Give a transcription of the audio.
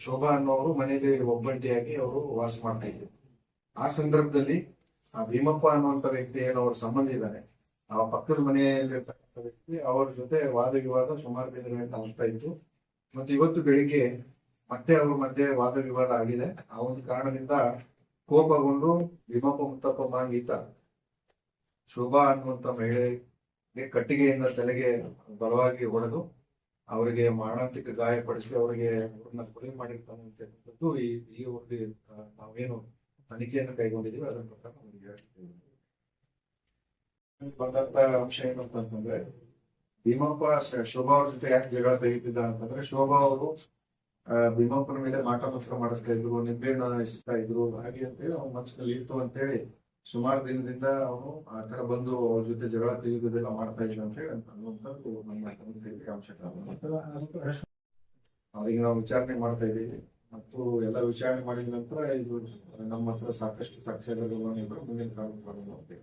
ಶೋಭಾ ಅನ್ನೋರು ಮನೆಯಲ್ಲಿ ಒಬ್ಬಂಟಿಯಾಗಿ ಅವರು ವಾಸ ಮಾಡ್ತಾ ಇದ್ರು. ಆ ಸಂದರ್ಭದಲ್ಲಿ ಆ ಭೀಮಪ್ಪ ಅನ್ನುವಂತ ವ್ಯಕ್ತಿ ಏನೋ ಅವ್ರ ಸಂಬಂಧ ಇದ್ದಾನೆ, ಆ ಪಕ್ಕದ ಮನೆಯಲ್ಲಿರ್ತಕ್ಕಂಥ ವ್ಯಕ್ತಿ ಅವ್ರ ಜೊತೆ ವಾದ ವಿವಾದ ಸುಮಾರು ದಿನಗಳಿಂದ ಆಗ್ತಾ ಇತ್ತು. ಮತ್ತು ಇವತ್ತು ಬೆಳಿಗ್ಗೆ ಮತ್ತೆ ಅವ್ರ ಮಧ್ಯೆ ವಾದ ವಿವಾದ ಆಗಿದೆ. ಆ ಒಂದು ಕಾರಣದಿಂದ ಕೋಪಗೊಂಡು ಭೀಮಪ್ಪ ಮುತ್ತಪ್ಪ ಮಾಂಗೀತ ಶೋಭಾ ಅನ್ನುವಂತ ಮಹಿಳೆಗೆ ಕಟ್ಟಿಗೆಯಿಂದ ತಲೆಗೆ ಬಲವಾಗಿ ಹೊಡೆದು ಅವರಿಗೆ ಮಾರಣಾಂತಿಕ ಗಾಯಪಡಿಸಿ ಅವರಿಗೆ ಅವ್ರನ್ನ ಕೊಲೆ ಮಾಡಿರ್ತಾನೆ ಅಂತಕ್ಕಂಥದ್ದು ಈ ಒಂದು ನಾವೇನು ತನಿಖೆಯನ್ನು ಕೈಗೊಂಡಿದ್ದೀವಿ ಅದರ ಪ್ರಕಾರ ನಮಗೆ ಹೇಳ್ತೀವಿ. ಬಂದಂತ ಅಂಶ ಏನಂತಂದ್ರೆ, ಭೀಮಪ್ಪ ಶೋಭಾ ಅವ್ರ ಜೊತೆ ಯಾಕೆ ಜಗಳ ತೆಗಿತಿದ್ದ ಅಂತಂದ್ರೆ, ಶೋಭಾ ಅವರು ಭೀಮಪ್ಪನ ಮೇಲೆ ಮಾಟ ಮಂತ್ರ ಮಾಡಿಸ್ತಾ ಇದ್ರು, ನಿಂಬೆಹಣ್ಣು ಇಸ್ತಾ ಇದ್ರು, ಹಾಗೆ ಅಂತೇಳಿ ಅವ್ನ ಮನಸ್ಸಿನಲ್ಲಿ ಇತ್ತು ಅಂತೇಳಿ ಸುಮಾರು ದಿನದಿಂದ ಅವನು ಆ ತರ ಬಂದು ಅವ್ರ ಜೊತೆ ಜಗಳ ತೆಗೆಯೋದೆಲ್ಲ ಮಾಡ್ತಾ ಇದ್ರು ಅಂತ ಹೇಳಿ ಅನ್ನುವಂಥದ್ದು ನಮ್ಮ ಅಂಶಗಳು. ಅವ್ರಿಗೆ ನಾವು ವಿಚಾರಣೆ ಮಾಡ್ತಾ ಇದ್ದೀವಿ ಮತ್ತು ಎಲ್ಲ ವಿಚಾರಣೆ ಮಾಡಿದ ನಂತರ ಇದು ನಮ್ಮ ಹತ್ರ ಸಾಕಷ್ಟು ಸಾಕ್ಷ್ಯಾಧಾರಗಳನ್ನು ಮುಂದಿನ ಕಾಲದಲ್ಲಿ